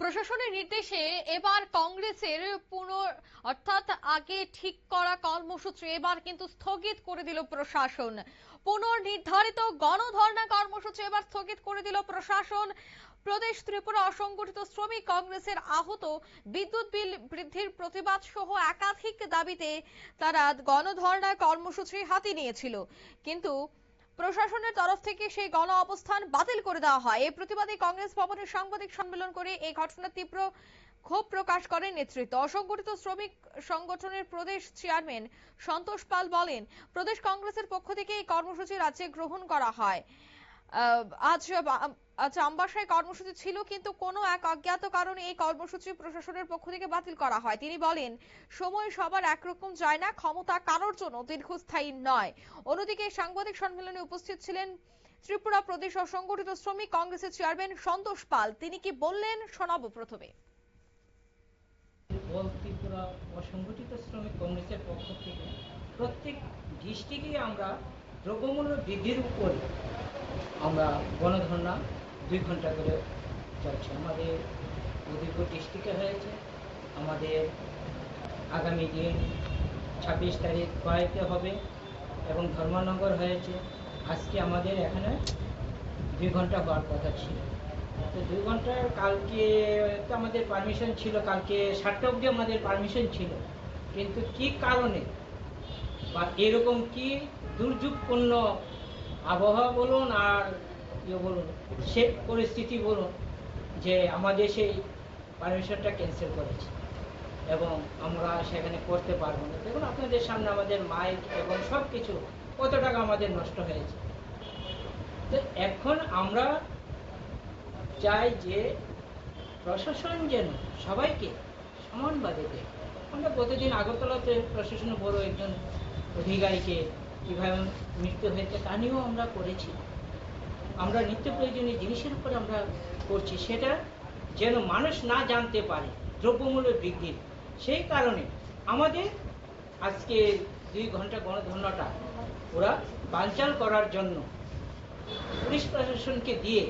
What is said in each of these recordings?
প্রশাসনের নির্দেশে এবার কংগ্রেসের অর্থাৎ আগে ঠিক করা কর্মসূচি এবার কিন্তু স্থগিত করে দিল প্রশাসন। পুনর্নির্ধারিত গণধর্ণা কর্মসূচি এবার স্থগিত করে দিল প্রশাসন। প্রদেশ ত্রিপুরা অসংগঠিত শ্রমিক কংগ্রেসের আহত বিদ্যুৎ বিল বৃদ্ধির প্রতিবাদ সহ একাধিক দাবিতে তারা গণধর্ণা কর্মসূচি হাতে নিয়েছিল, কিন্তু প্রশাসনের তরফ থেকে সেই গণ অবস্থান বাতিল করে দেওয়া হয়। এই প্রতিবাদে কংগ্রেস ভবনের সাংবাদিক সম্মেলন করে এই ঘটনার তীব্র ক্ষোভ প্রকাশ করেন নেতৃত্ব। অসংগঠিত শ্রমিক সংগঠনের প্রদেশ চেয়ারম্যান সন্তোষ পাল বলেন, প্রদেশ কংগ্রেসের পক্ষ থেকে এই কর্মসূচি রাজ্যে গ্রহণ করা হয়। আজ আমবাসায় কর্মসূচি ছিল, কিন্তু কোনো এক অজ্ঞাত কারণে এই কর্মসূচি প্রশাসনের পক্ষ থেকে বাতিল করা হয়। তিনি বলেন, সময় সবার একরকম যায় না, ক্ষমতা কারোর জন্য দীর্ঘস্থায়ী নয়। অন্যদিকে সাংবাদিক সম্মেলনে উপস্থিত ছিলেন ত্রিপুরা প্রদেশ অসংগঠিত শ্রমিক কংগ্রেসের চেয়ারম্যান সন্তোষ পাল। তিনি কি বললেন শোনাবো প্রথমে। ত্রিপুরা অসংগঠিত শ্রমিক কংগ্রেসের পক্ষ থেকে প্রত্যেক ডিস্ট্রিক্টে আমরা দ্রব্যমূল্য বৃদ্ধির উপর আমরা গণধর্ণা 2 ঘন্টা করে চলছে। আমাদের উদয়পুর ডিস্ট্রিক্টে হয়েছে, আমাদের আগামী দিন 26 তারিখ কয়েতে হবে এবং ধর্মনগর হয়েছে। আজকে আমাদের এখানে 2 ঘন্টা হওয়ার কথা ছিল। তো 2 ঘন্টার কালকে তো আমাদের পারমিশন ছিল, কালকে 7টা অবধি আমাদের পারমিশন ছিল, কিন্তু কি কারণে বা এরকম কি দুর্যোগপূর্ণ আবহাওয়া বলুন আর বলুন সে পরিস্থিতি বলুন যে আমাদের সেই পারমিশনটা ক্যান্সেল করেছে এবং আমরা সেখানে করতে পারবো না। দেখুন আপনাদের সামনে আমাদের মাইক এবং সব কিছু কত টাকা আমাদের নষ্ট হয়েছে। তো এখন আমরা চাই যে প্রশাসন যেন সবাইকে সমানভাবে দেয়। আমরা প্রতিদিন আগরতলাতে প্রশাসনের বড় একজন অধিকারীকে কীভাবে মৃত্যু হয়েছে তা নিয়েও আমরা করেছি। আমরা নিত্য প্রয়োজনীয় জিনিসের উপর আমরা করছি, সেটা যেন মানুষ না জানতে পারে দ্রব্যমূল্য বৃদ্ধির। সেই কারণে আমাদের আজকে 2 ঘন্টা গণধর্ণাটা ওরা বানচাল করার জন্য পুলিশ প্রশাসনকে দিয়ে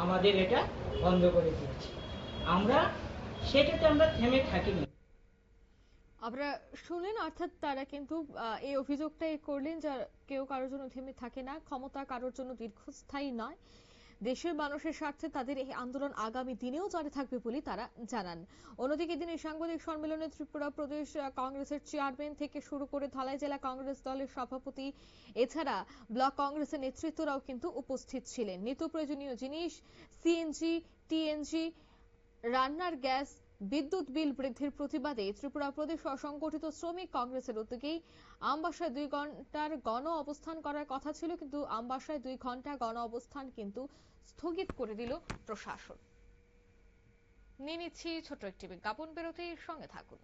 আমাদের এটা বন্ধ করে দিয়েছে। আমরা সেটাতে আমরা থেমে থাকিনি। আমরা শুনলেন, অর্থাৎ তারা কিন্তু এই অভিযোগটাই করলেন যে কেউ কারোর জন্য থেমে থাকে না, ক্ষমতা কারোর জন্য দীর্ঘস্থায়ী নয়। দেশের মানুষের স্বার্থে তাদের এই আন্দোলন আগামী দিনেও জারি থাকবে বলে তারা জানান। অন্যদিকে দিনে সাংবাদিক সম্মেলনে ত্রিপুরা প্রদেশ কংগ্রেসের চেয়ারম্যান থেকে শুরু করে ধলাই জেলা কংগ্রেস দলের সভাপতি এছাড়া ব্লক কংগ্রেসের নেতৃত্বরাও কিন্তু উপস্থিত ছিলেন। নিত্য প্রয়োজনীয় জিনিস, সিএনজি, টিএনজি, রান্নার গ্যাস, বিদ্যুৎ বিল বৃদ্ধির প্রতিবাদে ত্রিপুরা প্রদেশ অসংগঠিত শ্রমিক কংগ্রেসের উদ্যোগেই আমবাসায় 2 ঘন্টার গণ অবস্থান করার কথা ছিল, কিন্তু আমবাসায় 2 ঘন্টা গণ অবস্থান কিন্তু স্থগিত করে দিল প্রশাসন। নিয়ে নিচ্ছি ছোট একটি বিজ্ঞাপন বিরতির সঙ্গে থাকুন।